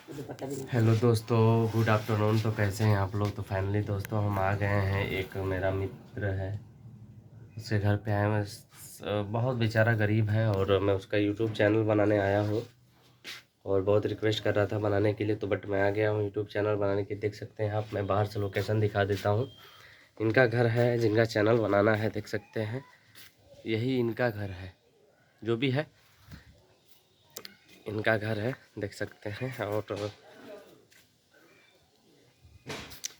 Hello दोस्तों, good afternoon. तो कैसे हैं आप लोग? तो फाइनली दोस्तों हम आ गए हैं। एक मेरा मित्र है, उसके घर पे आए हैं। बहुत बेचारा गरीब है और मैं उसका यूट्यूब चैनल बनाने आया हूँ और बहुत रिक्वेस्ट कर रहा था बनाने के लिए, तो बट मैं आ गया हूँ यूट्यूब चैनल बनाने के। देख सकते हैं आप, मैं बाहर से लोकेशन दिखा देता हूँ। इनका घर है, जिनका चैनल बनाना है, देख सकते हैं यही इनका घर है। जो भी है इनका घर है, देख सकते हैं। और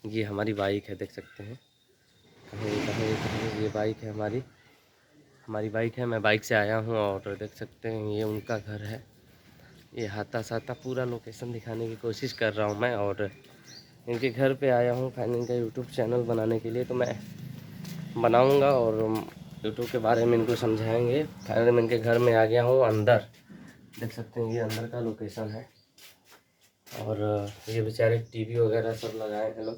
ये हमारी बाइक है, देख सकते हैं। कहीं ये बाइक है हमारी बाइक है। मैं बाइक से आया हूँ और देख सकते हैं ये उनका घर है। ये हाथा साथा पूरा लोकेशन दिखाने की कोशिश कर रहा हूँ मैं। और इनके घर पे आया हूँ फाइनली इनका यूट्यूब चैनल बनाने के लिए। तो मैं बनाऊँगा और यूट्यूब के बारे में इनको समझाएंगे। फाइनली मैं इनके घर में आ गया हूँ अंदर, देख सकते हैं ये अंदर का लोकेशन है। और ये बेचारे टीवी वगैरह सब लगाए हैं लोग,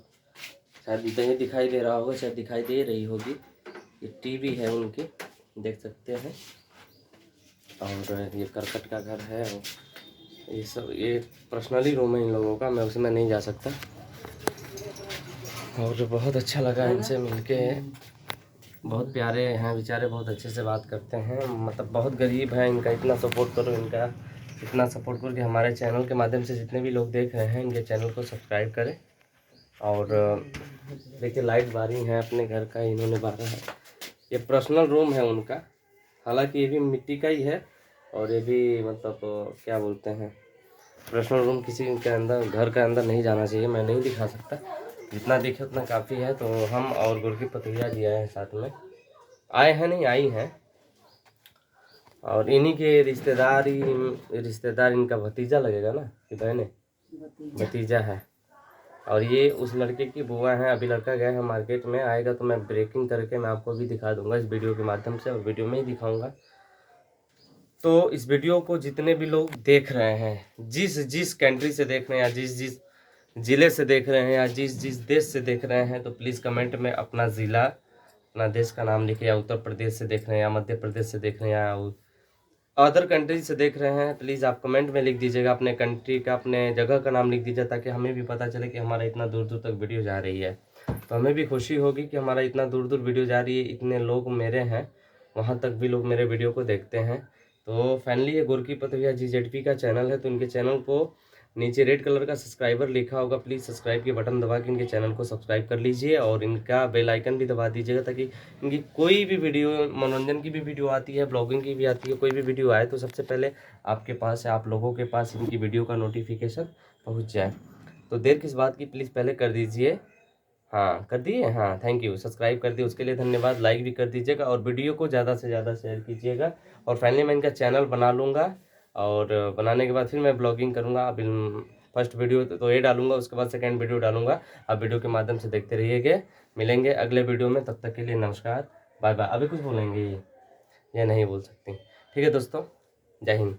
शायद नहीं दिखाई दे रहा होगा, शायद दिखाई दे रही होगी। ये टीवी है उनकी, देख सकते हैं। और ये करकट का घर है। ये सब ये पर्सनली रूम है इन लोगों का, मैं उसमें नहीं जा सकता। और बहुत अच्छा लगा इनसे मिलके, बहुत प्यारे हैं बेचारे, बहुत अच्छे से बात करते हैं। मतलब बहुत गरीब है, इनका इतना सपोर्ट करो, इनका इतना सपोर्ट करो कि हमारे चैनल के माध्यम से जितने भी लोग देख रहे हैं इनके चैनल को सब्सक्राइब करें। और देखिए लाइट वायरिंग है अपने घर का इन्होंने बारा है। ये पर्सनल रूम है उनका, हालांकि ये भी मिट्टी का ही है। और ये भी मतलब क्या बोलते हैं, पर्सनल रूम किसी के अंदर, घर के अंदर नहीं जाना चाहिए। मैं नहीं दिखा सकता, जितना दिखे उतना काफ़ी है। तो हम और गुरकी पतैया जी आए हैं साथ में, आए हैं नहीं आई हैं। और इन्हीं के रिश्तेदार इनका भतीजा लगेगा ना कि बहने, भतीजा है। और ये उस लड़के की बुआ है। अभी लड़का गया है मार्केट में, आएगा तो मैं ब्रेकिंग करके मैं आपको भी दिखा दूंगा इस वीडियो के माध्यम से, और वीडियो में ही दिखाऊंगा। तो इस वीडियो को जितने भी लोग देख रहे हैं, जिस जिस कंट्री से देख रहे हैं, या जिस जिस ज़िले से देख रहे हैं, या जिस जिस देश से देख रहे हैं, तो प्लीज़ कमेंट में अपना ज़िला, अपना देश का नाम लिखिए। या उत्तर प्रदेश से देख रहे हैं, या मध्य प्रदेश से देख रहे हैं, या अदर कंट्री से देख रहे हैं, प्लीज़ आप कमेंट में लिख दीजिएगा अपने कंट्री का, अपने जगह का नाम लिख दीजिए, ताकि हमें भी पता चले कि हमारा इतना दूर दूर तक वीडियो जा रही है। तो हमें भी खुशी होगी कि हमारा इतना दूर दूर वीडियो जा रही है, इतने लोग मेरे हैं, वहाँ तक भी लोग मेरे वीडियो को देखते हैं। तो फाइनली ये गुरकी पतैया GZP का चैनल है। तो इनके चैनल को नीचे रेड कलर का सब्सक्राइबर लिखा होगा, प्लीज़ सब्सक्राइब के बटन दबा के इनके चैनल को सब्सक्राइब कर लीजिए। और इनका बेल आइकन भी दबा दीजिएगा, ताकि इनकी कोई भी वीडियो, मनोरंजन की भी वीडियो आती है, ब्लॉगिंग की भी आती है, कोई भी वीडियो आए तो सबसे पहले आपके पास, आप लोगों के पास इनकी वीडियो का नोटिफिकेशन पहुंच जाए। तो देर किस बात की, प्लीज़ पहले कर दीजिए। हाँ कर दिए, हाँ थैंक यू, सब्सक्राइब कर दिए उसके लिए धन्यवाद। लाइक भी कर दीजिएगा और वीडियो को ज़्यादा से ज़्यादा शेयर कीजिएगा। और फाइनली मैं इनका चैनल बना लूँगा, और बनाने के बाद फिर मैं ब्लॉगिंग करूँगा। अब फर्स्ट वीडियो तो ये डालूंगा, उसके बाद सेकंड वीडियो डालूंगा। आप वीडियो के माध्यम से देखते रहिएगा। मिलेंगे अगले वीडियो में, तब तक के लिए नमस्कार, बाय बाय। अभी कुछ बोलेंगे ये नहीं बोल सकती? ठीक है दोस्तों, जय हिंद।